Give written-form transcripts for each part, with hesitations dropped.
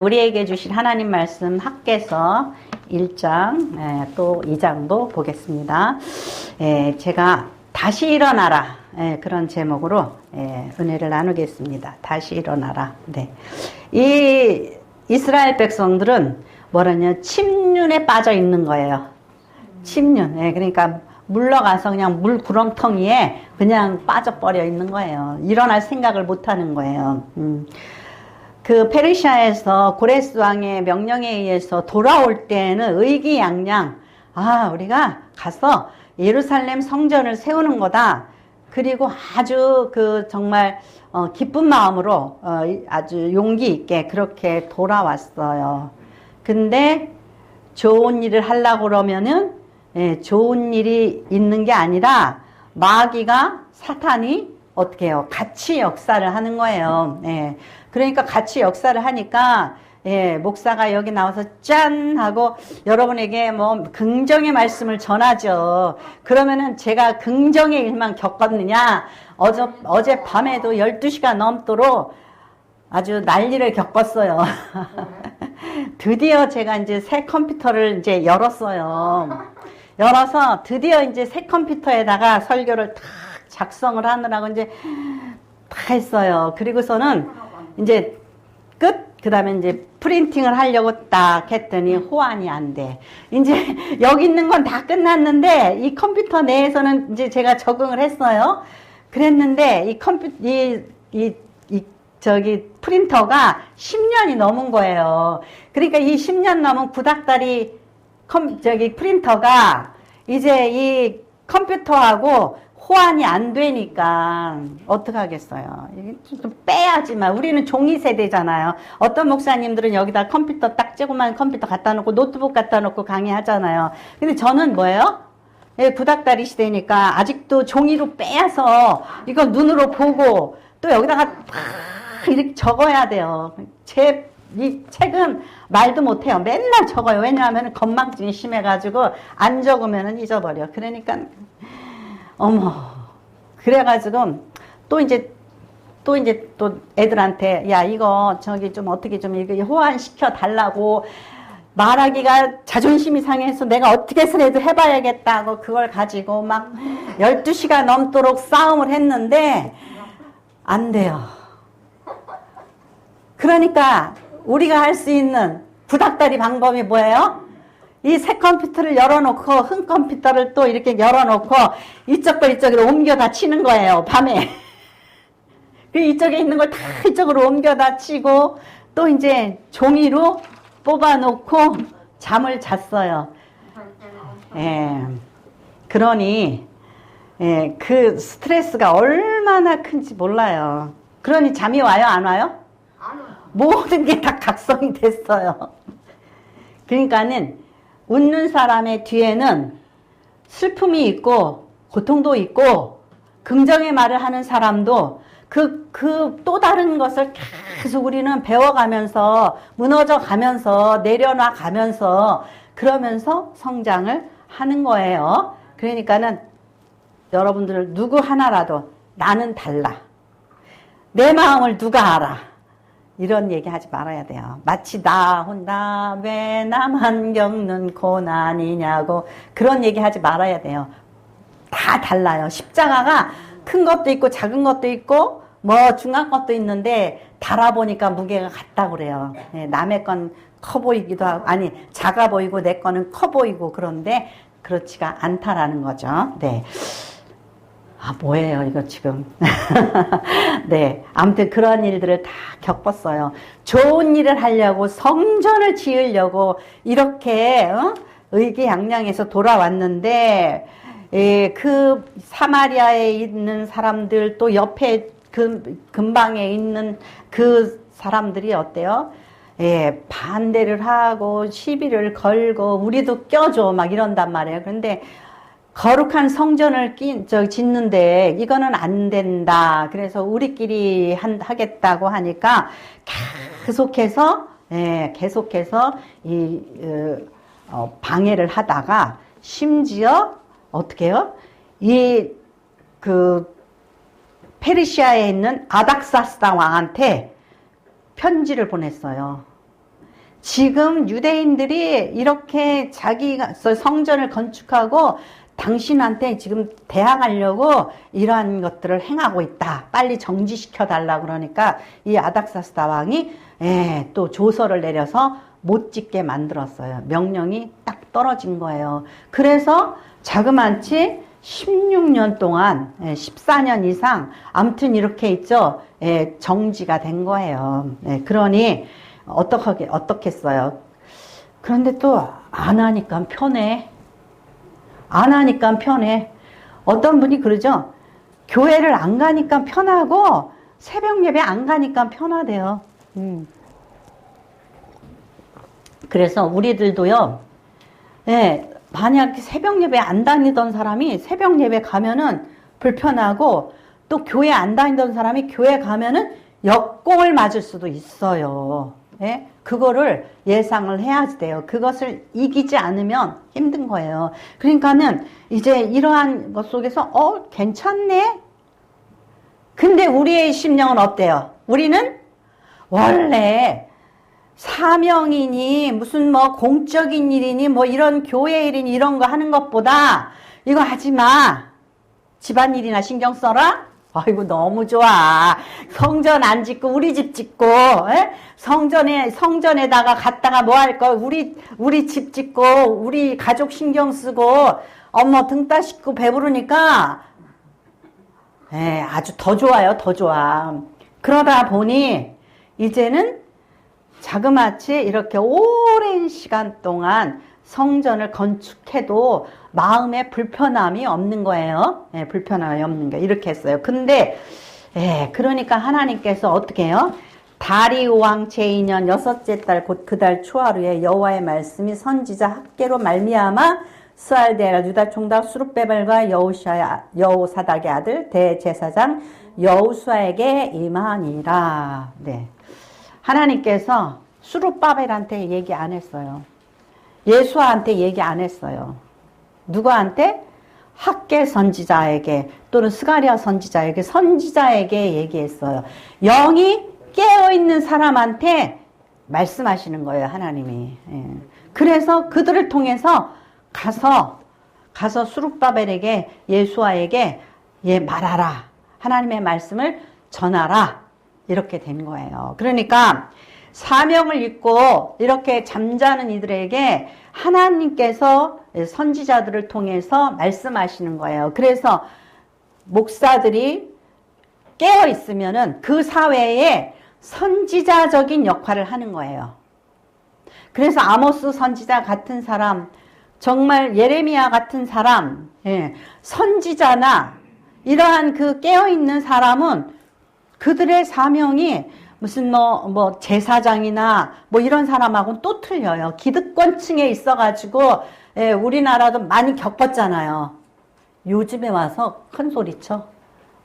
우리에게 주신 하나님 말씀 학개서 1장 또 2장도 보겠습니다. 제가 다시 일어나라 그런 제목으로 은혜를 나누겠습니다. 다시 일어나라. 네. 이 이스라엘 백성들은 뭐라냐 침륜에 빠져 있는 거예요. 침륜. 그러니까 물러가서 그냥 물 구렁텅이에 그냥 빠져버려 있는 거예요. 일어날 생각을 못 하는 거예요. 그 페르시아에서 고레스 왕의 명령에 의해서 돌아올 때는 의기양양, 우리가 가서 예루살렘 성전을 세우는 거다. 그리고 아주 정말 기쁜 마음으로 아주 용기 있게 그렇게 돌아왔어요. 근데 좋은 일을 하려고 그러면은 좋은 일이 있는 게 아니라 마귀가 사탄이 어떻게 해요? 같이 역사를 하는 거예요. 그러니까 같이 역사를 하니까 목사가 여기 나와서 짠 하고 여러분에게 뭐 긍정의 말씀을 전하죠. 그러면은 제가 긍정의 일만 겪었느냐? 어젯밤에도 12시간 넘도록 아주 난리를 겪었어요. 드디어 제가 이제 새 컴퓨터를 이제 열었어요. 열어서 드디어 이제 새 컴퓨터에다가 설교를 탁 작성을 하느라고 이제 다 했어요. 그리고서는 이제 그 다음에 이제 프린팅을 하려고 딱 했더니 호환이 안 돼. 이제 여기 있는 건 다 끝났는데 이 컴퓨터 내에서는 이제 제가 적응을 했어요. 그랬는데 저기 프린터가 10년이 넘은 거예요. 그러니까 이 10년 넘은 구닥다리 프린터가 이제 이 컴퓨터하고 호환이 안 되니까 어떡하겠어요. 좀 빼야지만. 우리는 종이 세대잖아요. 어떤 목사님들은 여기다 컴퓨터 조그만 컴퓨터 갖다 놓고 노트북 갖다 놓고 강의하잖아요. 근데 저는 뭐예요? 구닥다리 시대니까 아직도 종이로 빼서 이거 눈으로 보고 또 여기다가 이렇게 적어야 돼요. 이 책은 말도 못해요. 맨날 적어요. 왜냐하면 건망증이 심해가지고 안 적으면 잊어버려. 그러니까 그래가지고 또 애들한테 야 이거 저기 좀 어떻게 좀 이거 호환시켜 달라고 말하기가 자존심이 상해서 내가 어떻게 해서라도 해봐야겠다고 그걸 가지고 막 12시간 넘도록 싸움을 했는데 안 돼요. 그러니까 우리가 할 수 있는 구닥다리 방법이 뭐예요? 이 새 컴퓨터를 열어놓고 흠 컴퓨터를 또 이렇게 열어놓고 이쪽과 이쪽으로 옮겨다 치는 거예요. 밤에. 그 이쪽에 있는 걸 다 이쪽으로 옮겨다 치고 또 이제 종이로 뽑아놓고 잠을 잤어요. 그러니 그 스트레스가 얼마나 큰지 몰라요. 그러니 잠이 와요? 안 와요? 모든 게 다 각성이 됐어요. 그러니까는 웃는 사람의 뒤에는 슬픔이 있고 고통도 있고 긍정의 말을 하는 사람도 그 또 다른 것을 계속 우리는 배워가면서 무너져 가면서 내려놔 가면서 그러면서 성장을 하는 거예요. 그러니까는 여러분들 누구 하나라도 나는 달라. 내 마음을 누가 알아. 이런 얘기 하지 말아야 돼요. 마치 나 혼자 왜 나만 겪는 고난이냐고 그런 얘기 하지 말아야 돼요. 다 달라요. 십자가가 큰 것도 있고 작은 것도 있고 뭐 중간 것도 있는데 달아보니까 무게가 같다고 그래요. 남의 건 커 보이기도 하고 작아 보이고 내 거는 커 보이고 그런데 그렇지가 않다라는 거죠. 네. 뭐예요, 이거 지금. 네. 아무튼 그런 일들을 다 겪었어요. 좋은 일을 하려고, 성전을 지으려고, 이렇게, 의기양양해서 돌아왔는데, 그 사마리아에 있는 사람들, 또 옆에 근방에 있는 그 사람들이 어때요? 반대를 하고, 시비를 걸고, 우리도 껴줘, 막 이런단 말이에요. 그런데, 거룩한 성전을 짓는데 이거는 안 된다. 그래서 우리끼리 하겠다고 하니까 계속해서 방해를 하다가 심지어 어떻게 해요? 페르시아에 있는 아닥사스다 왕한테 편지를 보냈어요. 지금 유대인들이 이렇게 자기가 성전을 건축하고 당신한테 지금 대항하려고 이러한 것들을 행하고 있다. 빨리 정지시켜 달라 그러니까 이 아닥사스다 왕이 또 조서를 내려서 못 짓게 만들었어요. 명령이 딱 떨어진 거예요. 그래서 자그마치 16년 동안 14년 이상 아무튼 이렇게 있죠. 정지가 된 거예요. 그러니 어떻겠어요. 그런데 또 안 하니까 편해. 안 하니까 편해. 어떤 분이 그러죠. 교회를 안 가니까 편하고 새벽 예배 안 가니까 편하대요. 그래서 우리들도요. 만약 새벽 예배 안 다니던 사람이 새벽 예배 가면은 불편하고 또 교회 안 다니던 사람이 교회 가면은 역공을 맞을 수도 있어요. 그거를 예상을 해야 돼요. 그것을 이기지 않으면 힘든 거예요. 그러니까는 이제 이러한 것 속에서 괜찮네? 근데 우리의 심령은 어때요? 우리는 원래 사명이니 무슨 뭐 공적인 일이니 뭐 이런 교회 일이니 이런 거 하는 것보다 이거 하지 마. 집안일이나 신경 써라. 아이고 너무 좋아. 성전 안 짓고 우리 집 짓고 성전에다가 갔다가 뭐 할 거 우리 집 짓고 우리 가족 신경 쓰고 엄마 등 따 씻고 배부르니까 아주 더 좋아요. 더 좋아. 그러다 보니 이제는 자그마치 이렇게 오랜 시간 동안 성전을 건축해도 마음에 불편함이 없는 거예요. 불편함이 없는 거 이렇게 했어요. 근데 그러니까 하나님께서 어떻게 해요? 다리오 왕 제2년 여섯째 달 곧 그 달 초하루에 여호와의 말씀이 선지자 학개로 말미암아 스알데라 유다 총독 수룹베벨과 여호사닥의 아들 대제사장 여호수아에게 임하니라. 하나님께서 수룹바벨한테 얘기 안 했어요. 예수아한테 얘기 안 했어요. 누구한테? 학개 선지자에게 또는 스가랴 선지자에게 얘기했어요. 영이 깨어있는 사람한테 말씀하시는 거예요. 하나님이. 그래서 그들을 통해서 가서 수룹바벨에게 예수아에게 말하라. 하나님의 말씀을 전하라. 이렇게 된 거예요. 그러니까 사명을 잊고 이렇게 잠자는 이들에게 하나님께서 선지자들을 통해서 말씀하시는 거예요. 그래서 목사들이 깨어 있으면은 그 사회에 선지자적인 역할을 하는 거예요. 그래서 아모스 선지자 같은 사람, 정말 예레미야 같은 사람, 선지자나 이러한 그 깨어 있는 사람은 그들의 사명이 무슨 뭐 제사장이나 뭐 이런 사람하고는 또 틀려요. 기득권층에 있어가지고 우리나라도 많이 겪었잖아요. 요즘에 와서 큰 소리쳐.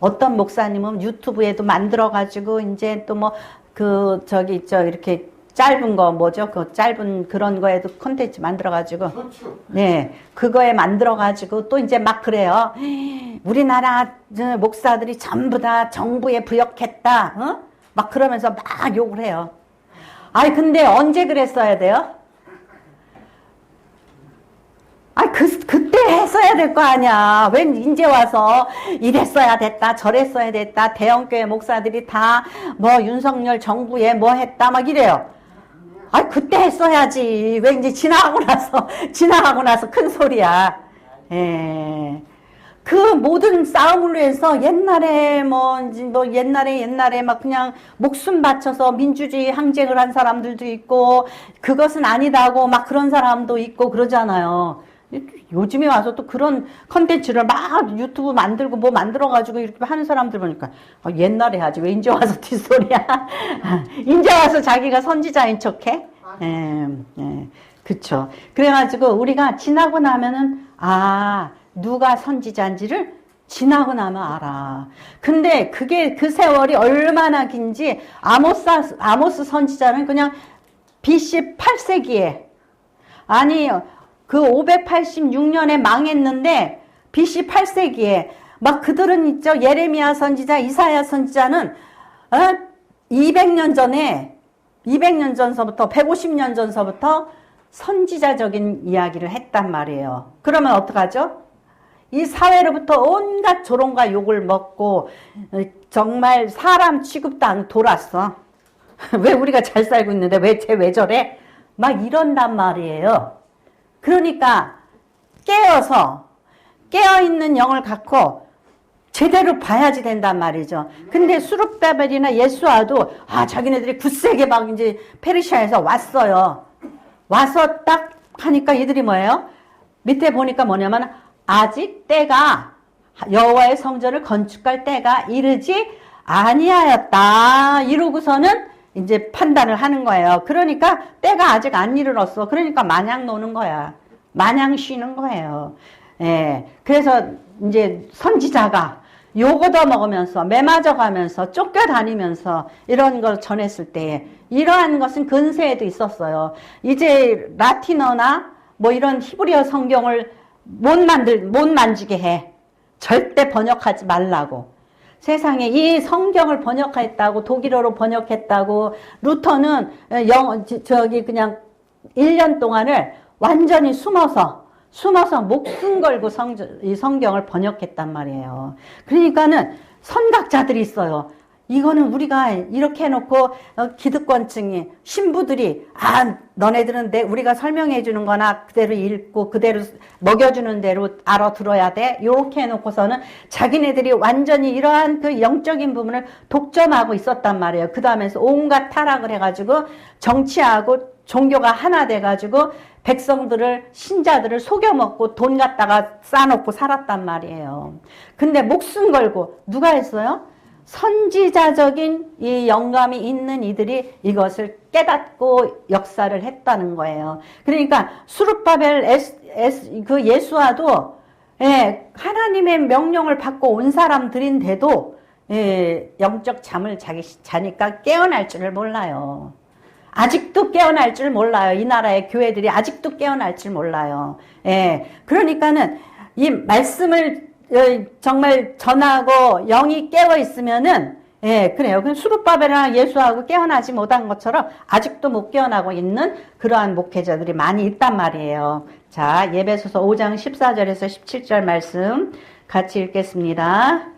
어떤 목사님은 유튜브에도 만들어가지고 이제 또 뭐 이렇게 짧은 거 뭐죠? 그 짧은 그런 거에도 콘텐츠 만들어가지고 그거에 만들어가지고 또 이제 막 그래요. 우리나라 목사들이 전부 다 정부에 부역했다. 막 그러면서 막 욕을 해요. 아니 근데 언제 그랬어야 돼요? 그때 했어야 될 거 아니야. 왜 이제 와서 이랬어야 됐다 저랬어야 됐다 대형교회 목사들이 다 뭐 윤석열 정부에 뭐 했다 막 이래요. 그때 했어야지. 왜 이제 지나가고 나서 큰 소리야. 그 모든 싸움을 위해서 옛날에 옛날에 막 그냥 목숨 바쳐서 민주주의 항쟁을 한 사람들도 있고 그것은 아니다고 막 그런 사람도 있고 그러잖아요. 요즘에 와서 또 그런 컨텐츠를 막 유튜브 만들고 뭐 만들어가지고 이렇게 하는 사람들 보니까 옛날에 하지 왜 이제 와서 뒷소리야. 이제 와서 자기가 선지자인 척해. 그쵸. 그래가지고 우리가 지나고 나면은 누가 선지자인지를 지나고 나면 알아. 근데 그게 그 세월이 얼마나 긴지 아모스 선지자는 그냥 BC 8세기에 아니 그 586년에 망했는데 BC 8세기에 막 그들은 있죠. 예레미야 선지자, 이사야 선지자는 200년 전에 200년 전서부터 150년 전서부터 선지자적인 이야기를 했단 말이에요. 그러면 어떡하죠? 이 사회로부터 온갖 조롱과 욕을 먹고 정말 사람 취급도 안 돌았어. 왜 우리가 잘 살고 있는데 왜 저래? 막 이런단 말이에요. 그러니까 깨어서 깨어있는 영을 갖고 제대로 봐야지 된단 말이죠. 근데 수룹바벨이나 예수아도 자기네들이 굳세게 막 이제 페르시아에서 왔어요. 와서 딱 하니까 이들이 뭐예요? 밑에 보니까 뭐냐면 아직 때가 여호와의 성전을 건축할 때가 이르지 아니하였다. 이러고서는 이제 판단을 하는 거예요. 그러니까 때가 아직 안 이르렀어. 그러니까 마냥 노는 거야. 마냥 쉬는 거예요. 예. 그래서 이제 선지자가 욕 얻어먹으면서 매맞아가면서 쫓겨다니면서 이런 걸 전했을 때 이러한 것은 근세에도 있었어요. 이제 라틴어나 뭐 이런 히브리어 성경을 못 만지게 해. 절대 번역하지 말라고. 세상에 이 성경을 번역했다고 독일어로 번역했다고 루터는 그냥 1년 동안을 완전히 숨어서 목숨 걸고 이 성경을 번역했단 말이에요. 그러니까는 선각자들이 있어요. 이거는 우리가 이렇게 해놓고 기득권층이 신부들이 너네들은 우리가 설명해 주는 거나 그대로 읽고 그대로 먹여주는 대로 알아들어야 돼. 이렇게 해놓고서는 자기네들이 완전히 이러한 그 영적인 부분을 독점하고 있었단 말이에요. 그 다음에서 온갖 타락을 해가지고 정치하고 종교가 하나 돼가지고 백성들을 신자들을 속여먹고 돈 갖다가 싸놓고 살았단 말이에요. 근데 목숨 걸고 누가 했어요? 선지자적인 이 영감이 있는 이들이 이것을 깨닫고 역사를 했다는 거예요. 그러니까 수룹바벨 그 예수아도 하나님의 명령을 받고 온 사람들인데도 영적 잠을 자니까 깨어날 줄을 몰라요. 아직도 깨어날 줄 몰라요. 이 나라의 교회들이 아직도 깨어날 줄 몰라요. 그러니까는 이 말씀을 정말 전하고 영이 깨어 있으면은 그래요. 그 수룹바벨이나 예수하고 깨어나지 못한 것처럼 아직도 못 깨어나고 있는 그러한 목회자들이 많이 있단 말이에요. 자, 에베소서 5장 14절에서 17절 말씀 같이 읽겠습니다.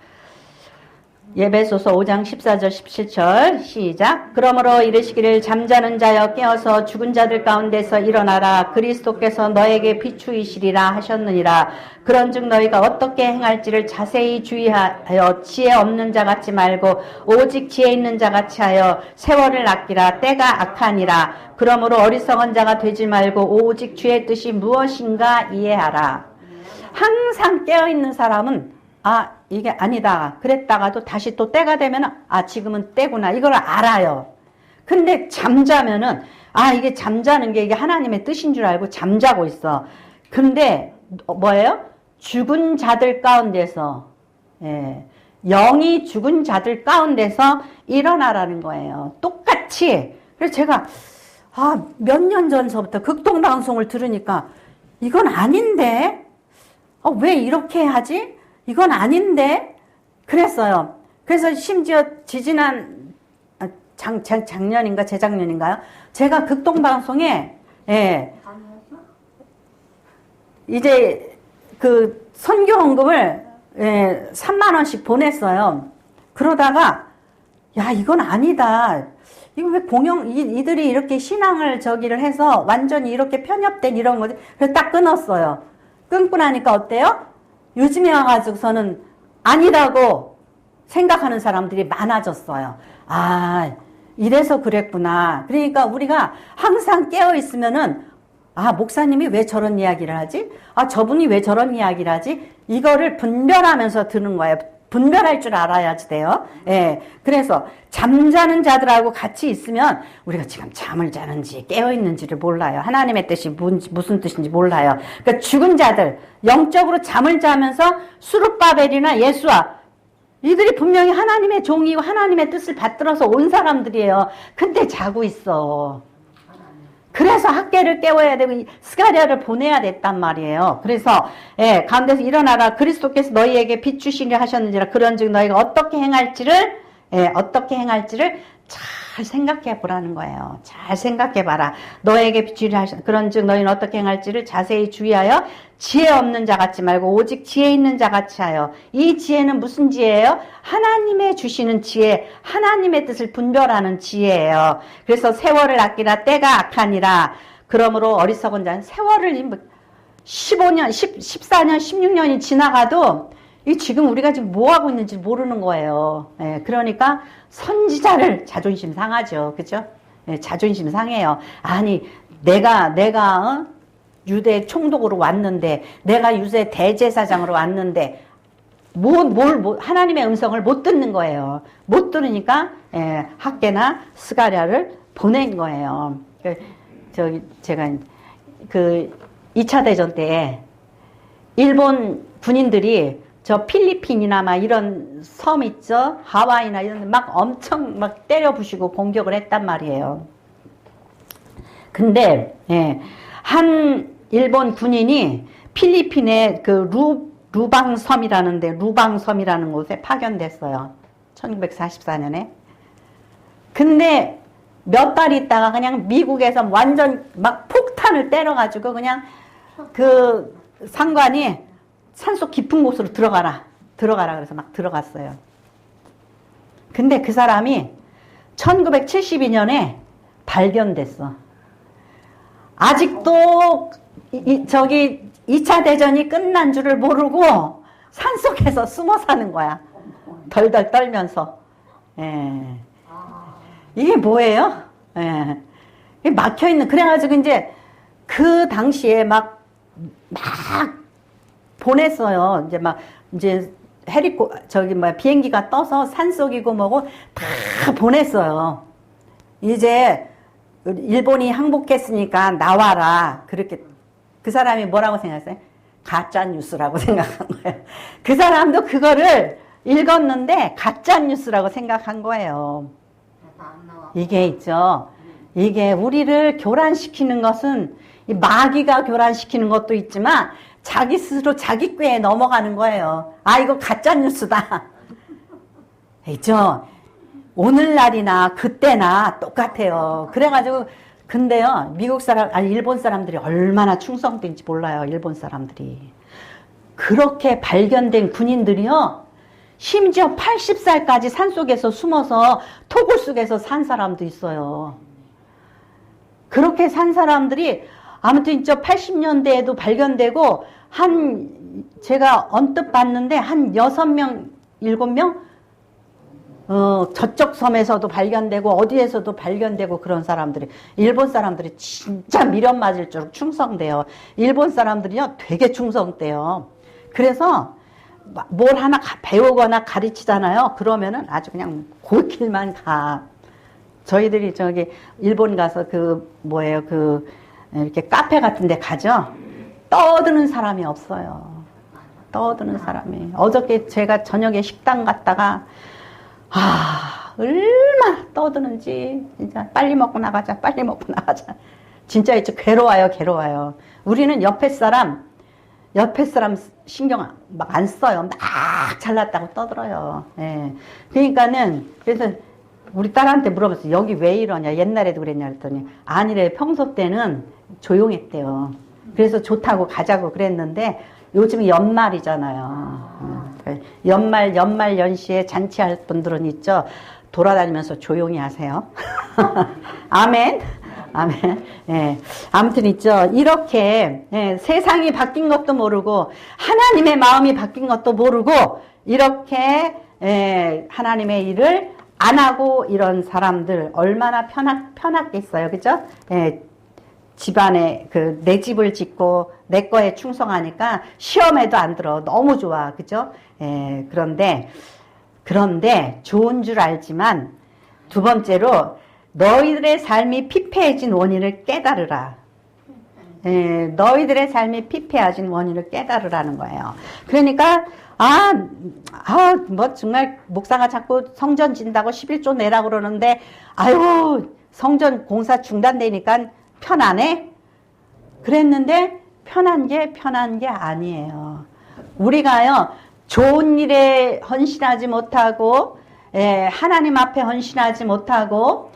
에베소서 5장 14절 17절 시작. 그러므로 이르시기를 잠자는 자여 깨어서 죽은 자들 가운데서 일어나라. 그리스도께서 너에게 비추이시리라 하셨느니라. 그런즉 너희가 어떻게 행할지를 자세히 주의하여 지혜 없는 자 같지 말고 오직 지혜 있는 자 같이 하여 세월을 아끼라. 때가 악하니라. 그러므로 어리석은 자가 되지 말고 오직 주의 뜻이 무엇인가 이해하라. 항상 깨어있는 사람은 이게 아니다 그랬다가도 다시 또 때가 되면 지금은 때구나 이걸 알아요. 근데 잠자면은 이게 잠자는 게 이게 하나님의 뜻인 줄 알고 잠자고 있어. 근데 뭐예요? 죽은 자들 가운데서 영이 죽은 자들 가운데서 일어나라는 거예요. 똑같이. 그래서 제가 몇 년 전서부터 극동방송을 들으니까 이건 아닌데 왜 이렇게 하지? 이건 아닌데 그랬어요. 그래서 심지어 지지난 작년인가 재작년인가요? 제가 극동방송에 이제 그 선교헌금을 3만 원씩 보냈어요. 그러다가 이건 아니다. 이거 왜 이들이 이렇게 신앙을 저기를 해서 완전히 이렇게 편협된 이런 거지. 그래서 딱 끊었어요. 끊고 나니까 어때요? 요즘에 와가지고서는 아니라고 생각하는 사람들이 많아졌어요. 이래서 그랬구나. 그러니까 우리가 항상 깨어있으면은 목사님이 왜 저런 이야기를 하지? 저분이 왜 저런 이야기를 하지? 이거를 분별하면서 듣는 거예요. 분별할 줄 알아야지 돼요. 그래서 잠자는 자들하고 같이 있으면 우리가 지금 잠을 자는지 깨어있는지를 몰라요. 하나님의 뜻이 무슨 뜻인지 몰라요. 그러니까 죽은 자들, 영적으로 잠을 자면서 수룹바벨이나 예수아 이들이 분명히 하나님의 종이고 하나님의 뜻을 받들어서 온 사람들이에요. 근데 자고 있어. 그래서 학계를 깨워야 되고 스가랴를 보내야 됐단 말이에요. 그래서 가운데서 일어나라. 그리스도께서 너희에게 비추시려 하셨는지라. 그런즉 너희가 어떻게 행할지를 잘 생각해 보라는 거예요. 잘 생각해 봐라. 너에게 비추리 하신 그런즉 너희는 어떻게 행할지를 자세히 주의하여 지혜 없는 자 같지 말고 오직 지혜 있는 자 같이 하여. 이 지혜는 무슨 지혜예요? 하나님의 주시는 지혜, 하나님의 뜻을 분별하는 지혜예요. 그래서 세월을 아끼라 때가 악하니라. 그러므로 어리석은 자는 세월을 15년, 14년, 16년이 지나가도 이 지금 우리가 지금 뭐 하고 있는지 모르는 거예요. 예, 그러니까 선지자를 자존심 상하죠. 그죠? 예, 자존심 상해요. 아니, 내가 유대 총독으로 왔는데, 내가 유대 대제사장으로 왔는데, 하나님의 음성을 못 듣는 거예요. 못 들으니까, 예, 학계나 스가랴를 보낸 거예요. 제가 2차 대전 때, 일본 군인들이 저 필리핀이나 막 이런 섬 있죠? 하와이나 이런 데 막 엄청 막 때려 부시고 공격을 했단 말이에요. 근데, 예, 한 일본 군인이 필리핀의 그 루방섬이라는 곳에 파견됐어요. 1944년에. 근데 몇 달 있다가 그냥 미국에서 완전 막 폭탄을 때려가지고 그냥 그 상관이 산속 깊은 곳으로 들어가라 그래서 막 들어갔어요. 근데 그 사람이 1972년에 발견됐어. 아직도 저기 2차 대전이 끝난 줄을 모르고 산속에서 숨어 사는 거야. 덜덜 떨면서. 예. 이게 뭐예요? 예. 막혀있는, 그래가지고 이제 그 당시에 막 보냈어요. 이제 비행기가 떠서 산속이고 뭐고 다 보냈어요. 이제 일본이 항복했으니까 나와라. 그렇게 그 사람이 뭐라고 생각했어요? 가짜 뉴스라고 생각한 거예요. 그 사람도 그거를 읽었는데 가짜 뉴스라고 생각한 거예요. 이게 있죠. 이게 우리를 교란시키는 것은 마귀가 교란시키는 것도 있지만 자기 스스로 자기 꾀에 넘어가는 거예요. 아, 이거 가짜 뉴스다. 있죠. 오늘날이나 그때나 똑같아요. 그래가지고 근데요, 일본 사람들이 얼마나 충성된지 몰라요. 일본 사람들이. 그렇게 발견된 군인들이요, 심지어 80살까지 산속에서 숨어서 토굴 속에서 산 사람도 있어요. 그렇게 산 사람들이 아무튼 저 80년대에도 발견되고 제가 언뜻 봤는데 한 6명, 7명? 저쪽 섬에서도 발견되고 어디에서도 발견되고 그런 사람들이, 일본 사람들이 진짜 미련 맞을 줄 충성돼요. 일본 사람들이요 되게 충성돼요. 그래서 뭘 하나 배우거나 가르치잖아요. 그러면은 아주 그냥 골길만 가. 저희들이 저기 일본 가서 이렇게 카페 같은 데 가죠. 떠드는 사람이 없어요. 떠드는 사람이. 어저께 제가 저녁에 식당 갔다가 얼마나 떠드는지. 진짜 빨리 먹고 나가자. 진짜 이제 괴로워요. 우리는 옆에 사람 신경 막 안 써요. 막 잘났다고 떠들어요. 예. 그래서 우리 딸한테 물어봤어요. 여기 왜 이러냐. 옛날에도 그랬냐 그랬더니 아니래. 평소 때는 조용했대요. 그래서 좋다고 가자고 그랬는데 요즘 연말이잖아요. 연말 연시에 잔치할 분들은 있죠. 돌아다니면서 조용히 하세요. 아멘. 예. 아무튼 있죠. 이렇게 세상이 바뀐 것도 모르고 하나님의 마음이 바뀐 것도 모르고 이렇게 하나님의 일을 안 하고 이런 사람들 얼마나 편하겠어요. 그죠? 집안에 내 집을 짓고 내 거에 충성하니까 시험에도 안 들어. 너무 좋아. 그죠? 그런데 좋은 줄 알지만 두 번째로 너희들의 삶이 피폐해진 원인을 깨달으라. 너희들의 삶이 피폐해진 원인을 깨달으라는 거예요. 그러니까 정말 목사가 자꾸 성전 진다고 11조 내라고 그러는데 성전 공사 중단되니까 편안해? 그랬는데 편한 게 아니에요. 우리가요, 좋은 일에 헌신하지 못하고 하나님 앞에 헌신하지 못하고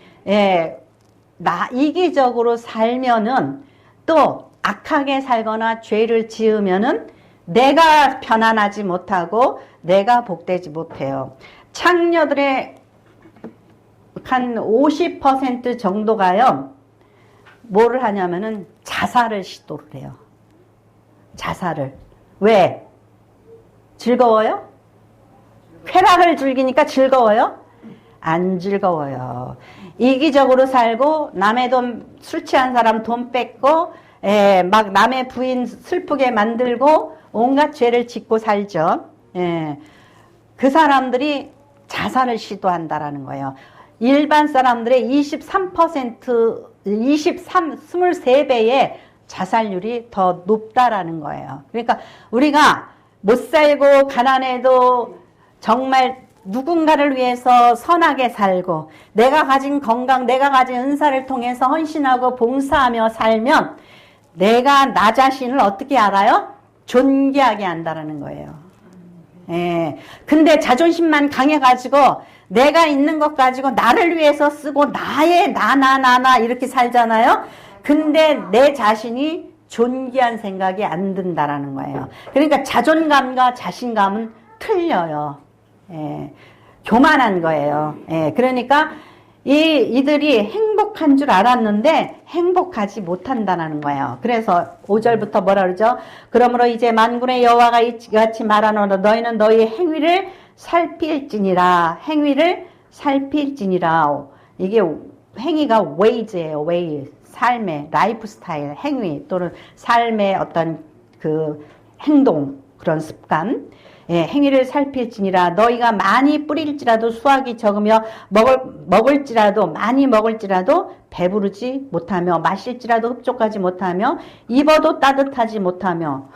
이기적으로 살면은 또 악하게 살거나 죄를 지으면은 내가 편안하지 못하고 내가 복되지 못해요. 창녀들의 한 50% 정도가요, 뭐를 하냐면은 자살을 시도를 해요. 자살을. 왜? 즐거워요? 쾌락을 즐기니까 즐거워요? 안 즐거워요. 이기적으로 살고 남의 돈, 술 취한 사람 돈 뺏고 막 남의 부인 슬프게 만들고 온갖 죄를 짓고 살죠. 그 사람들이 자살을 시도한다라는 거예요. 일반 사람들의 23배의 자살률이 더 높다라는 거예요. 그러니까 우리가 못 살고 가난해도 정말 누군가를 위해서 선하게 살고 내가 가진 건강, 내가 가진 은사를 통해서 헌신하고 봉사하며 살면 내가 나 자신을 어떻게 알아요? 존귀하게 한다라는 거예요. 근데 자존심만 강해가지고 내가 있는 것 가지고 나를 위해서 쓰고 나의 나 이렇게 살잖아요. 근데 내 자신이 존귀한 생각이 안 든다라는 거예요. 그러니까 자존감과 자신감은 틀려요. 교만한 거예요. 그러니까 이들이 행복한 줄 알았는데 행복하지 못한다는 거예요. 그래서 5절부터 뭐라 그러죠? 그러므로 이제 만군의 여호와가 이같이 말하노라. 너희는 너희의 행위를 살필지니라. 행위를 살필지니라. 이게 행위가 ways예요. way. 삶의 라이프 스타일, 행위 또는 삶의 어떤 그 행동, 그런 습관, 행위를 살필지니라. 너희가 많이 뿌릴지라도 수확이 적으며 먹을지라도 많이 먹을지라도 배부르지 못하며 마실지라도 흡족하지 못하며 입어도 따뜻하지 못하며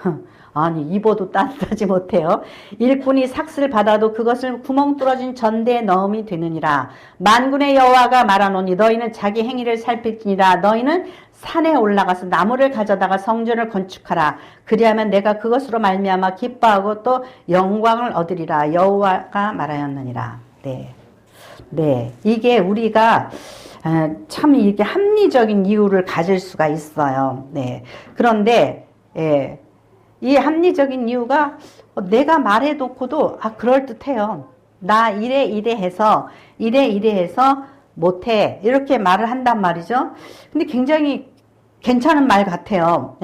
아니 입어도 따뜻하지 못해요. 일꾼이 삭슬 받아도 그것을 구멍 뚫어진 전대에 넣음이 되느니라. 만군의 여호와가 말하노니 너희는 자기 행위를 살필지니라. 너희는 산에 올라가서 나무를 가져다가 성전을 건축하라. 그리하면 내가 그것으로 말미암아 기뻐하고 또 영광을 얻으리라. 여호와가 말하였느니라. 네, 이게 우리가 참 이렇게 합리적인 이유를 가질 수가 있어요. 네, 그런데 이 합리적인 이유가 내가 말해놓고도 그럴듯해요. 나 이래 해서 못해 이렇게 말을 한단 말이죠. 근데 굉장히 괜찮은 말 같아요.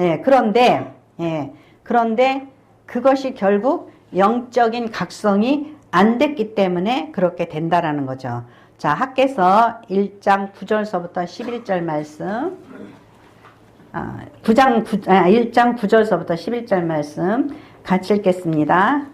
그런데 그것이 결국 영적인 각성이 안 됐기 때문에 그렇게 된다라는 거죠. 자, 학개서 1장 9절서부터 11절 말씀. 1장 9절서부터 11절 말씀 같이 읽겠습니다.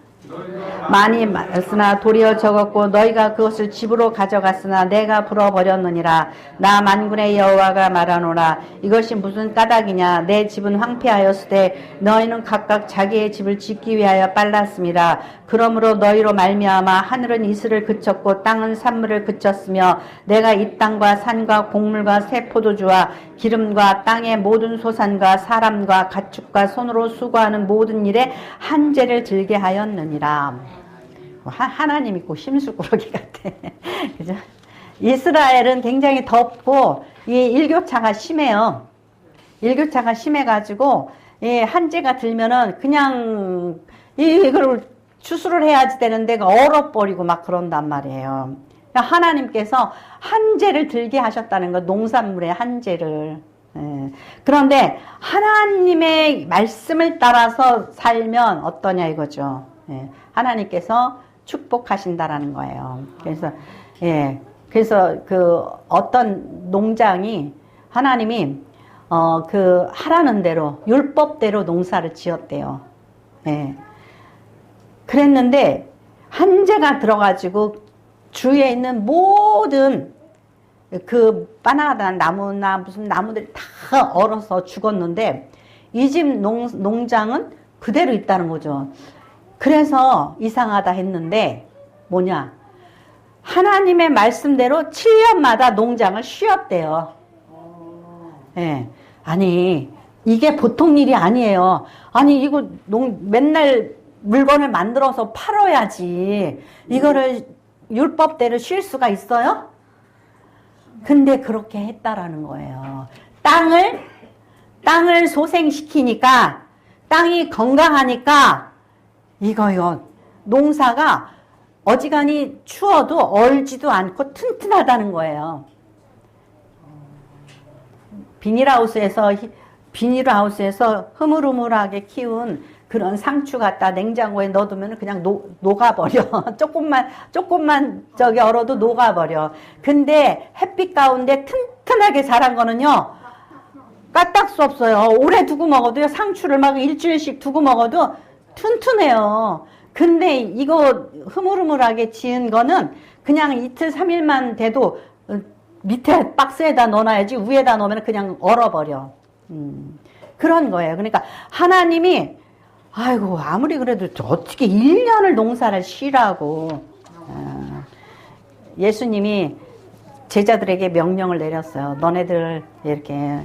많이 말쓰나 도리어 적었고 너희가 그것을 집으로 가져갔으나 내가 불어버렸느니라. 나 만군의 여호와가 말하노라. 이것이 무슨 까닭이냐. 내 집은 황폐하였으되 너희는 각각 자기의 집을 짓기 위하여 빨랐습니다. 그러므로 너희로 말미암아 하늘은 이슬을 그쳤고 땅은 산물을 그쳤으며 내가 이 땅과 산과 곡물과 새 포도주와 기름과 땅의 모든 소산과 사람과 가축과 손으로 수고하는 모든 일에 한죄를 들게 하였느니라. 하나님 있고 심술꾸러기 같아. 그죠? 이스라엘은 굉장히 덥고 이 일교차가 심해요. 일교차가 심해가지고 한재가 들면은 그냥 이걸 추수를 해야지 되는데 얼어버리고 막 그런단 말이에요. 하나님께서 한재를 들게 하셨다는 거, 농산물의 한재를. 그런데 하나님의 말씀을 따라서 살면 어떠냐 이거죠. 하나님께서 축복하신다라는 거예요. 그래서 그 어떤 농장이 하나님이 그 하라는 대로 율법대로 농사를 지었대요. 그랬는데 한재가 들어가지고 주위에 있는 모든 그 바나나 나무나 무슨 나무들이 다 얼어서 죽었는데 이 집 농장은 그대로 있다는 거죠. 그래서 이상하다 했는데 뭐냐, 하나님의 말씀대로 7년마다 농장을 쉬었대요. 아니 이게 보통 일이 아니에요. 아니 이거 맨날 물건을 만들어서 팔아야지. 이거를 율법대로 쉴 수가 있어요? 근데 그렇게 했다라는 거예요. 땅을 소생시키니까, 땅이 건강하니까, 이거요. 농사가 어지간히 추워도 얼지도 않고 튼튼하다는 거예요. 비닐하우스에서 흐물흐물하게 키운 그런 상추 갖다 냉장고에 넣어두면 그냥 녹아버려. 조금만 얼어도 녹아버려. 근데 햇빛 가운데 튼튼하게 자란 거는요, 까딱 수 없어요. 오래 두고 먹어도요, 상추를 막 일주일씩 두고 먹어도 튼튼해요. 근데 이거 흐물흐물하게 지은 거는 그냥 이틀, 3일만 돼도 밑에 박스에다 넣어놔야지 위에다 넣으면 그냥 얼어버려. 그런 거예요. 그러니까 하나님이 아이고 아무리 그래도 어떻게 1년을 농사를 쉬라고. 예수님이 제자들에게 명령을 내렸어요. 너네들 이렇게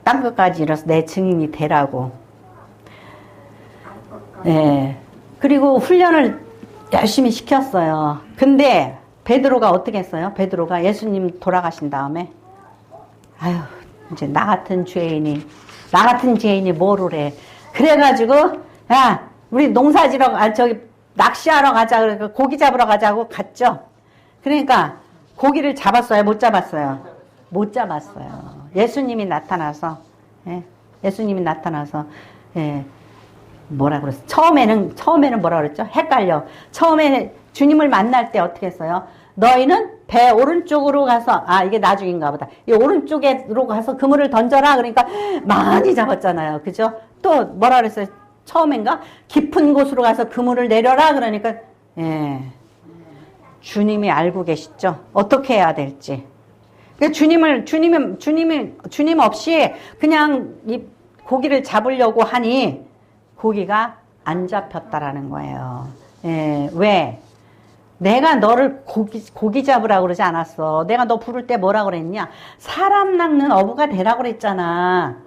땅 끝까지 이뤄서 내 증인이 되라고. 예. 그리고 훈련을 열심히 시켰어요. 근데 베드로가 어떻게 했어요? 베드로가 예수님 돌아가신 다음에 아유 이제 나 같은 죄인이 뭐를 해. 그래가지고 야 우리 낚시하러 가자. 그러니까 고기 잡으러 가자고 갔죠. 그러니까 고기를 잡았어요? 못 잡았어요? 못 잡았어요. 예수님이 나타나서 예. 뭐라 그랬어? 처음에는 뭐라 그랬죠? 헷갈려. 처음에 주님을 만날 때 어떻게 했어요? 너희는 배 오른쪽으로 가서, 이게 나중인가 보다. 이 오른쪽으로 가서 그물을 던져라. 그러니까 많이 잡았잖아요. 그죠? 또 뭐라 그랬어요? 처음인가? 깊은 곳으로 가서 그물을 내려라. 그러니까, 예. 주님이 알고 계시죠? 어떻게 해야 될지. 주님 없이 그냥 이 고기를 잡으려고 하니 고기가 안 잡혔다라는 거예요. 예, 왜? 내가 너를 고기 잡으라고 그러지 않았어. 내가 너 부를 때 뭐라 그랬냐? 사람 낚는 어부가 되라고 그랬잖아.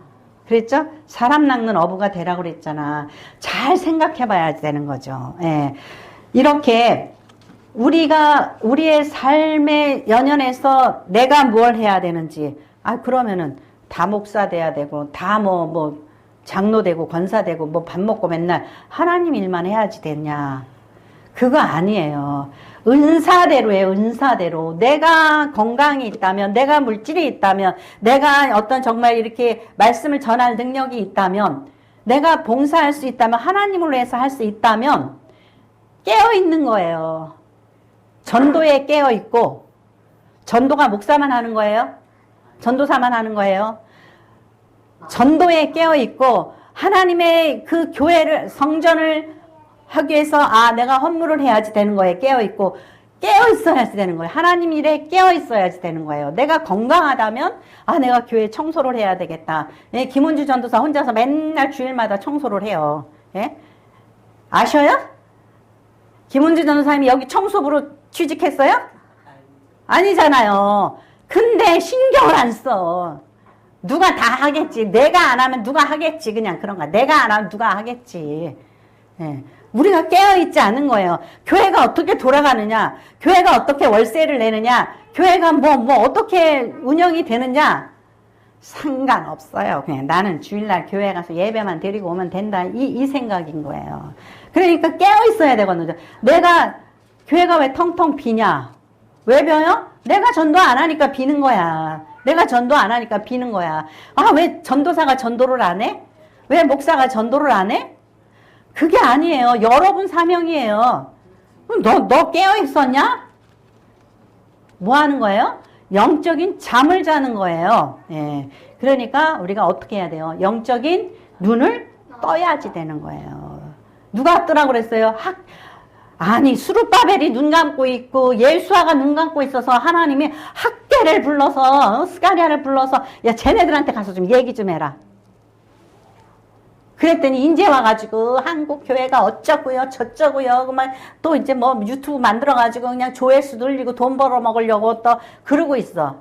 그랬죠? 사람 낚는 어부가 되라고 그랬잖아. 잘 생각해 봐야 되는 거죠. 예. 이렇게 우리의 삶의 연연에서 내가 뭘 해야 되는지, 그러면은 다 목사 돼야 되고, 다 장로 되고, 권사 되고, 밥 먹고 맨날 하나님 일만 해야지 됐냐. 그거 아니에요. 은사대로예요, 은사대로. 내가 건강이 있다면, 내가 물질이 있다면, 내가 어떤 정말 이렇게 말씀을 전할 능력이 있다면, 내가 봉사할 수 있다면, 하나님을 위해서 할 수 있다면, 깨어있는 거예요. 전도에 깨어있고, 전도가 목사만 하는 거예요? 전도사만 하는 거예요? 전도에 깨어있고, 하나님의 그 교회를, 성전을 하기 위해서, 내가 헌물을 해야지 되는 거예요. 깨어있고, 깨어있어야지 되는 거예요. 하나님 일에 깨어있어야지 되는 거예요. 내가 건강하다면, 내가 교회 청소를 해야 되겠다. 예, 김은주 전도사 혼자서 맨날 주일마다 청소를 해요. 예? 아셔요? 김은주 전도사님이 여기 청소부로 취직했어요? 아니잖아요. 근데 신경을 안 써. 누가 다 하겠지. 내가 안 하면 누가 하겠지. 그냥 그런 거야. 내가 안 하면 누가 하겠지. 예. 우리가 깨어있지 않은 거예요. 교회가 어떻게 돌아가느냐. 교회가 어떻게 월세를 내느냐. 교회가 어떻게 운영이 되느냐. 상관없어요. 그냥 나는 주일날 교회 가서 예배만 드리고 오면 된다. 이 생각인 거예요. 그러니까 깨어있어야 되거든요. 교회가 왜 텅텅 비냐? 왜 비어요? 내가 전도 안 하니까 비는 거야. 내가 전도 안 하니까 비는 거야. 왜 전도사가 전도를 안 해? 왜 목사가 전도를 안 해? 그게 아니에요. 여러분 사명이에요. 너 깨어있었냐? 뭐 하는 거예요? 영적인 잠을 자는 거예요. 예. 그러니까 우리가 어떻게 해야 돼요? 영적인 눈을 떠야지 되는 거예요. 누가 뜨라고 그랬어요? 수룹바벨이 눈 감고 있고 예수아가 눈 감고 있어서 하나님이 학계를 불러서 스가랴를 불러서 야 쟤네들한테 가서 좀 얘기 좀 해라. 그랬더니 이제 와가지고 한국 교회가 어쩌고요 저쩌고요 그만 또 이제 유튜브 만들어가지고 그냥 조회수 늘리고 돈 벌어먹으려고 또 그러고 있어.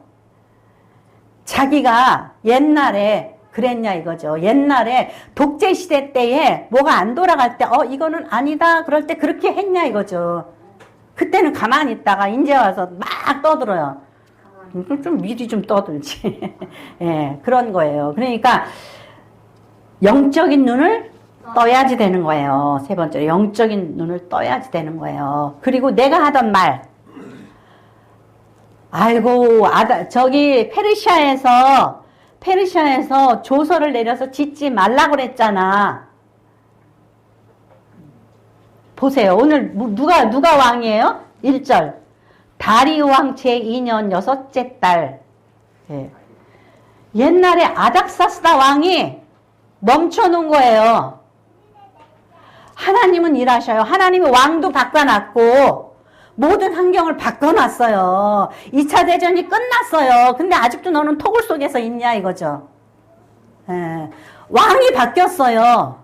자기가 옛날에 그랬냐 이거죠. 옛날에 독재시대 때에 뭐가 안 돌아갈 때 이거는 아니다 그럴 때 그렇게 했냐 이거죠. 그때는 가만히 있다가 이제 와서 막 떠들어요. 좀 미리 좀 떠들지. 예, 그런 거예요. 그러니까 영적인 눈을 떠야지 되는 거예요. 세 번째로 영적인 눈을 떠야지 되는 거예요. 그리고 내가 하던 말, 아이고 저기 페르시아에서 조서를 내려서 짓지 말라고 그랬잖아. 보세요. 오늘 누가 왕이에요? 1절. 다리우 왕 제2년 6째 달. 예. 옛날에 아닥사스다 왕이 멈춰놓은 거예요. 하나님은 일하셔요. 하나님이 왕도 바꿔놨고 모든 환경을 바꿔놨어요. 2차 대전이 끝났어요. 근데 아직도 너는 토굴 속에서 있냐 이거죠. 예. 왕이 바뀌었어요.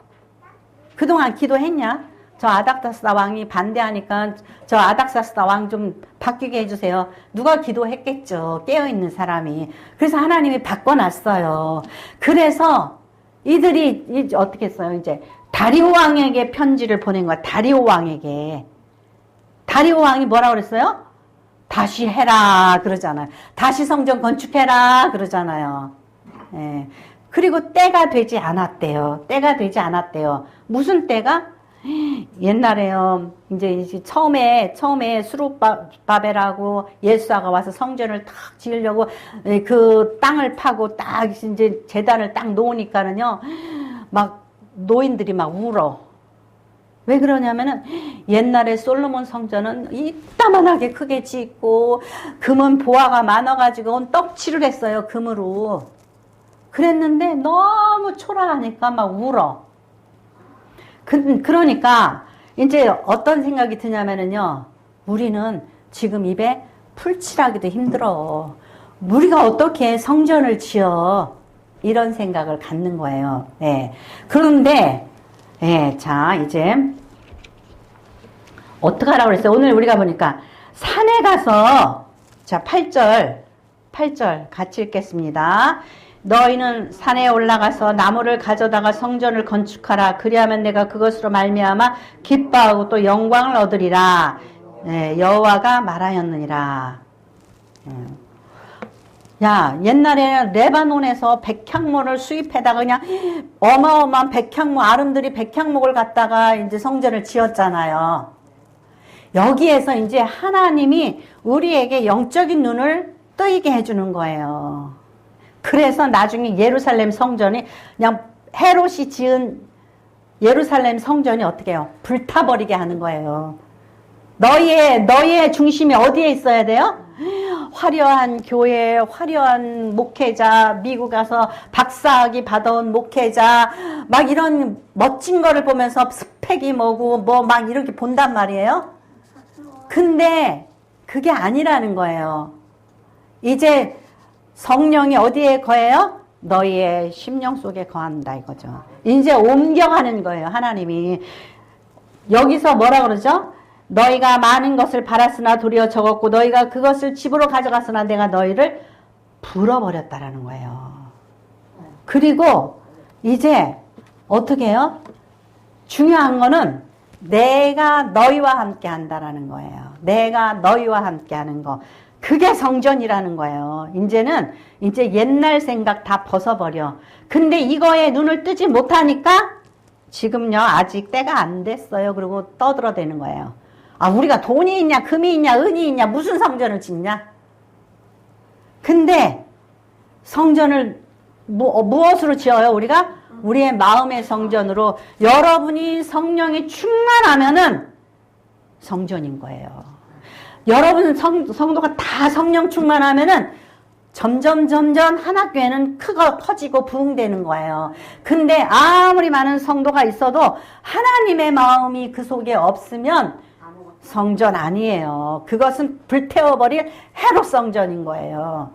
그동안 기도했냐? 저 아닥사스다 왕이 반대하니까 저 아닥사스다 왕 좀 바뀌게 해주세요. 누가 기도했겠죠. 깨어있는 사람이. 그래서 하나님이 바꿔놨어요. 그래서 이들이 어떻게 했어요? 이제 다리오 왕에게 편지를 보낸 거야. 다리오 왕에게. 다리오 왕이 뭐라고 그랬어요? 다시 해라 그러잖아요. 다시 성전 건축해라 그러잖아요. 예. 그리고 때가 되지 않았대요. 때가 되지 않았대요. 무슨 때가? 옛날에요. 이제 처음에 수룹바벨하고 예수아가 와서 성전을 탁 지으려고 그 땅을 파고 딱 이제 제단을 딱 놓으니까는요. 막 노인들이 막 울어. 왜 그러냐면은 옛날에 솔로몬 성전은 이따만하게 크게 짓고 금은 보화가 많아가지고 떡칠을 했어요. 금으로. 그랬는데 너무 초라하니까 막 울어. 그러니까 이제 어떤 생각이 드냐면은요. 우리는 지금 입에 풀칠하기도 힘들어. 우리가 어떻게 성전을 지어? 이런 생각을 갖는 거예요. 네. 그런데 자 이제 어떻게 하라고 그랬어요? 오늘 우리가 보니까 산에 가서 자 8절 같이 읽겠습니다. 너희는 산에 올라가서 나무를 가져다가 성전을 건축하라. 그리하면 내가 그것으로 말미암아 기뻐하고 또 영광을 얻으리라. 네, 여호와가 말하였느니라. 야, 옛날에 레바논에서 백향목을 수입해다가 그냥 어마어마한 백향목, 아름드리 백향목을 갖다가 이제 성전을 지었잖아요. 여기에서 이제 하나님이 우리에게 영적인 눈을 뜨이게 해주는 거예요. 그래서 나중에 예루살렘 성전이 그냥 헤롯이 지은 예루살렘 성전이 어떻게 해요? 불타버리게 하는 거예요. 너희의 중심이 어디에 있어야 돼요? 화려한 교회, 화려한 목회자, 미국 가서 박사학위 받아온 목회자, 막 이런 멋진 거를 보면서 스펙이 뭐고, 뭐 막 이렇게 본단 말이에요. 근데 그게 아니라는 거예요. 이제 성령이 어디에 거해요? 너희의 심령 속에 거한다 이거죠. 이제 옮겨가는 거예요. 하나님이. 여기서 뭐라 그러죠? 너희가 많은 것을 바랐으나 도리어 적었고 너희가 그것을 집으로 가져갔으나 내가 너희를 불어버렸다라는 거예요. 그리고 이제 어떻게 해요? 중요한 거는 내가 너희와 함께 한다라는 거예요. 내가 너희와 함께 하는 거. 그게 성전이라는 거예요. 이제 옛날 생각 다 벗어버려. 근데 이거에 눈을 뜨지 못하니까 지금요 아직 때가 안 됐어요. 그리고 떠들어대는 거예요. 아, 우리가 돈이 있냐, 금이 있냐, 은이 있냐, 무슨 성전을 짓냐? 근데 성전을 무엇으로 지어요? 우리가 우리의 마음의 성전으로. 여러분이 성령이 충만하면은 성전인 거예요. 여러분 성도가 다 성령 충만하면은 점점 한 학교에는 크고 커지고 부흥되는 거예요. 근데 아무리 많은 성도가 있어도 하나님의 마음이 그 속에 없으면 성전 아니에요. 그것은 불태워버릴 헤롯 성전인 거예요.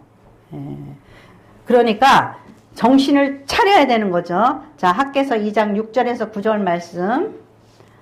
그러니까 정신을 차려야 되는 거죠. 자, 학개서 2장 6절에서 9절 말씀.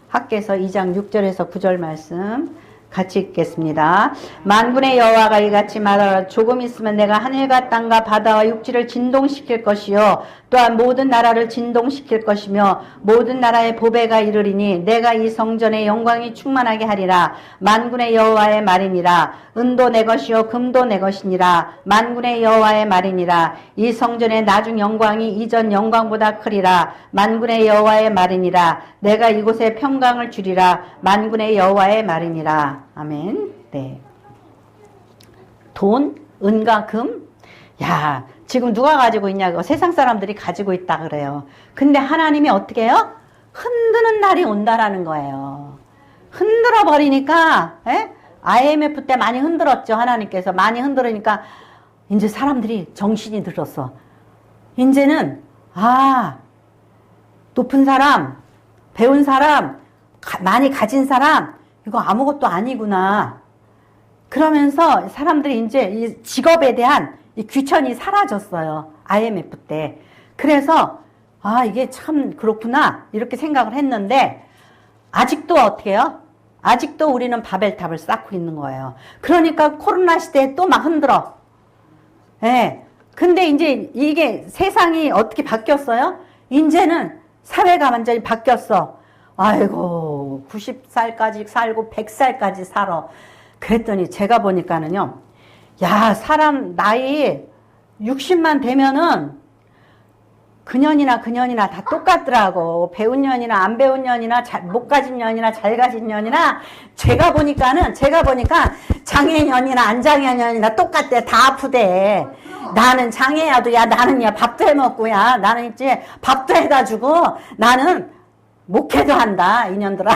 학개서 2장 6절에서 9절 말씀. 같이 읽겠습니다. 만군의 여호와가 이같이 말하라. 조금 있으면 내가 하늘과 땅과 바다와 육지를 진동시킬 것이요 또한 모든 나라를 진동시킬 것이며 모든 나라의 보배가 이르리니 내가 이 성전의 영광이 충만하게 하리라. 만군의 여호와의 말이니라. 은도 내 것이요 금도 내 것이니라. 만군의 여호와의 말이니라. 이 성전의 나중 영광이 이전 영광보다 크리라. 만군의 여호와의 말이니라. 내가 이곳에 평강을 주리라. 만군의 여호와의 말이니라. 아멘. 네. 돈, 은과 금. 야, 지금 누가 가지고 있냐고. 세상 사람들이 가지고 있다 그래요. 근데 하나님이 어떻게 해요? 흔드는 날이 온다라는 거예요. 흔들어 버리니까, IMF 때 많이 흔들었죠. 하나님께서 많이 흔들으니까 이제 사람들이 정신이 들었어. 이제는 높은 사람, 배운 사람, 많이 가진 사람, 이거 아무것도 아니구나. 그러면서 사람들이 이제 이 직업에 대한 이 귀천이 사라졌어요. IMF 때. 그래서 이게 참 그렇구나 이렇게 생각을 했는데 아직도 어떻게 해요? 아직도 우리는 바벨탑을 쌓고 있는 거예요. 그러니까 코로나 시대에 또 막 흔들어. 예. 근데 이제 이게 세상이 어떻게 바뀌었어요? 이제는 사회가 완전히 바뀌었어. 아이고 90살까지 살고 100살까지 살아. 그랬더니 제가 보니까는요. 야, 사람 나이 60만 되면은 그년이나 다 똑같더라고. 배운 년이나 안 배운 년이나 못 가진 년이나 잘 가진 년이나 제가 보니까 장애년이나 안 장애년이나 똑같대. 다 아프대. 나는 장애야도 나는 밥도 해 먹고 나는 이제 밥도 해다 주고 나는 목회도 한다 이년들아.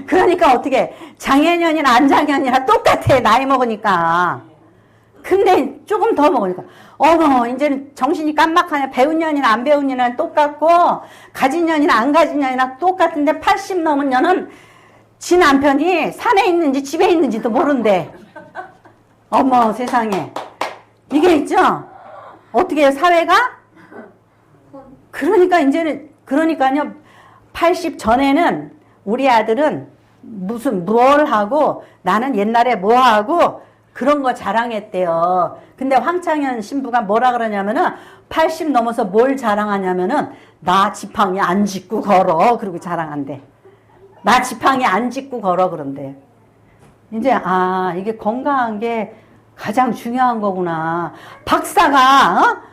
그러니까 어떻게 장애년이나 안 장애년이나 똑같아. 나이 먹으니까. 근데 조금 더 먹으니까 어머 이제는 정신이 깜박하냐. 배운 년이나 안 배운 년이나 똑같고 가진 년이나 안 가진 년이나 똑같은데 80 넘은 년은 지 남편이 산에 있는지 집에 있는지도 모른대. 어머 세상에. 이게 있죠. 어떻게 해요 사회가? 그러니까 이제는 그러니까요 80 전에는 우리 아들은 뭘 하고 나는 옛날에 뭐 하고 그런 거 자랑했대요. 근데 황창현 신부가 뭐라 그러냐면은 80 넘어서 뭘 자랑하냐면은 나 지팡이 안 짚고 걸어. 그러고 자랑한대. 나 지팡이 안 짚고 걸어 그런대. 이제 이게 건강한 게 가장 중요한 거구나. 박사가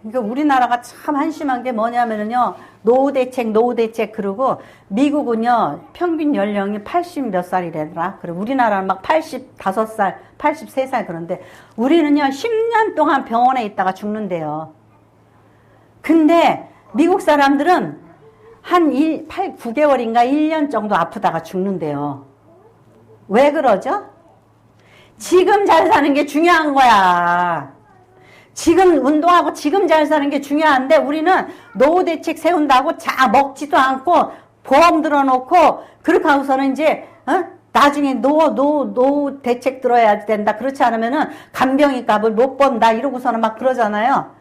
그러니까 우리나라가 참 한심한 게 뭐냐면은요. 노후 대책 그러고 미국은요. 평균 연령이 80 몇 살이래더라. 그리고 우리나라는 막 85살, 83살 그런데 우리는요. 10년 동안 병원에 있다가 죽는데요. 근데 미국 사람들은 한 9개월인가 1년 정도 아프다가 죽는데요. 왜 그러죠? 지금 잘 사는 게 중요한 거야. 지금 운동하고 지금 잘 사는 게 중요한데 우리는 노후 대책 세운다고 먹지도 않고 보험 들어놓고 그렇게 하고서는 이제 나중에 노후 대책 들어야 된다. 그렇지 않으면은 간병인 값을 못 번다 이러고서는 막 그러잖아요.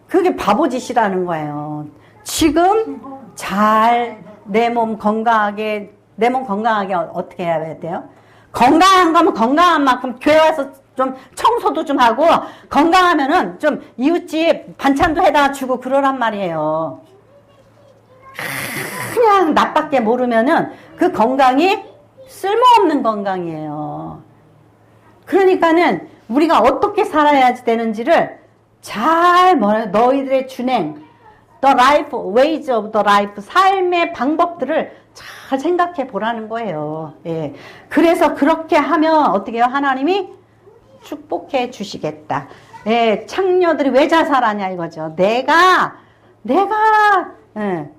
그게 바보짓이라는 거예요. 지금 잘 내 몸 건강하게 어떻게 해야 돼요? 건강한 거면 건강한 만큼 교회 와서 좀 청소도 좀 하고 건강하면은 좀 이웃집 반찬도 해다 주고 그러란 말이에요. 그냥 나밖에 모르면은 그 건강이 쓸모없는 건강이에요. 그러니까는 우리가 어떻게 살아야 되는지를 잘 너희들의 준행, the life, ways of the life, 삶의 방법들을 잘 생각해 보라는 거예요. 예. 그래서 그렇게 하면 어떻게 해요? 하나님이 축복해 주시겠다. 예. 창녀들이 왜 자살하냐 이거죠. 내가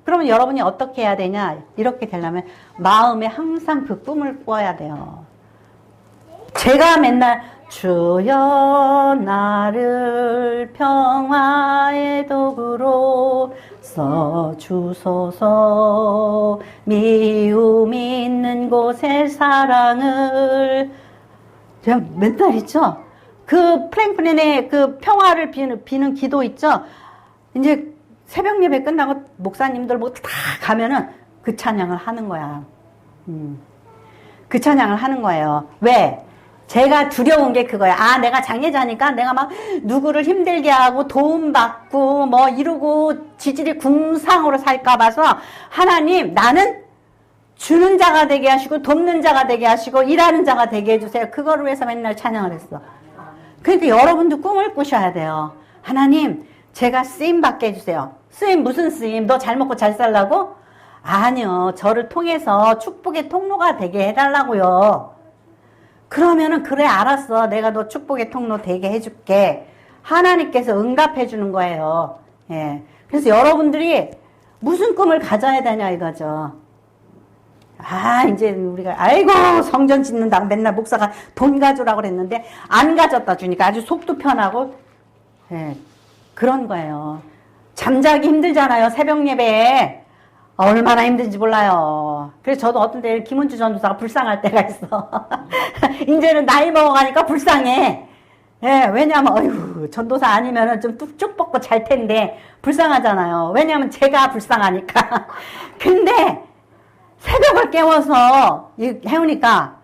그러면 여러분이 어떻게 해야 되냐? 이렇게 되려면 마음에 항상 그 꿈을 꿔야 돼요. 제가 맨날 주여 나를 평화의 도구로 써주소서 미움 있는 곳에 사랑을 제가 맨날 있죠. 그 프랭클린의 그 평화를 비는 기도 있죠. 이제 새벽 예배 끝나고 목사님들 뭐 다 가면은 그 찬양을 하는 거야. 그 찬양을 하는 거예요. 왜? 제가 두려운 게 그거야. 아, 내가 장애자니까 내가 막 누구를 힘들게 하고 도움받고 뭐 이러고 지질이 궁상으로 살까 봐서 하나님, 나는 주는 자가 되게 하시고 돕는 자가 되게 하시고 일하는 자가 되게 해주세요. 그거를 위해서 맨날 찬양을 했어. 그러니까 여러분도 꿈을 꾸셔야 돼요. 하나님, 제가 쓰임 받게 해주세요. 쓰임 무슨 쓰임? 너 잘 먹고 잘 살라고? 아니요. 저를 통해서 축복의 통로가 되게 해달라고요. 그러면은 그래 알았어. 내가 너 축복의 통로 되게 해줄게. 하나님께서 응답해 주는 거예요. 예. 그래서 여러분들이 무슨 꿈을 가져야 되냐 이거죠. 아, 이제 우리가 아이고 성전 짓는다고 맨날 목사가 돈 가져라고 그랬는데 안 가져다 주니까 아주 속도 편하고 예, 그런 거예요. 잠자기 힘들잖아요. 새벽 예배에. 얼마나 힘든지 몰라요. 그래서 저도 어떤 때 김은주 전도사가 불쌍할 때가 있어. 이제는 나이 먹어가니까 불쌍해. 예, 왜냐면, 어휴, 전도사 아니면은 좀 뚝쭉 뻗고 잘 텐데, 불쌍하잖아요. 왜냐면 제가 불쌍하니까. 근데, 새벽을 깨워서 해오니까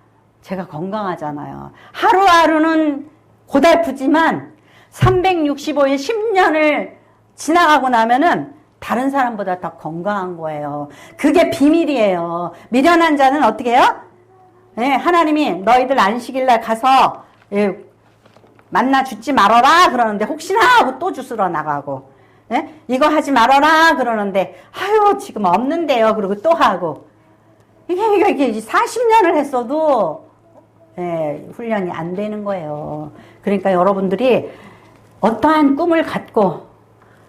제가 건강하잖아요. 하루하루는 고달프지만, 365일 10년을 지나가고 나면은, 다른 사람보다 더 건강한 거예요. 그게 비밀이에요. 미련한 자는 어떻게 해요? 네, 하나님이 너희들 안식일날 가서 만나 주지 말아라 그러는데 혹시나 하고 또 주스러 나가고 네? 이거 하지 말아라 그러는데 아유 지금 없는데요 그러고 또 하고 이게 40년을 했어도 훈련이 안 되는 거예요. 그러니까 여러분들이 어떠한 꿈을 갖고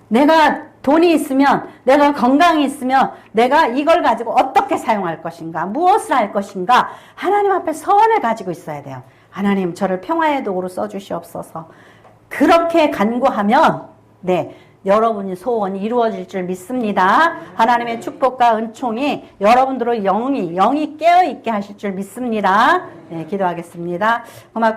내가 돈이 있으면, 내가 건강이 있으면, 내가 이걸 가지고 어떻게 사용할 것인가, 무엇을 할 것인가, 하나님 앞에 서원을 가지고 있어야 돼요. 하나님, 저를 평화의 도구로 써주시옵소서. 그렇게 간구하면, 네, 여러분의 소원이 이루어질 줄 믿습니다. 하나님의 축복과 은총이 여러분들의 영이 깨어있게 하실 줄 믿습니다. 네, 기도하겠습니다. 고맙습니다.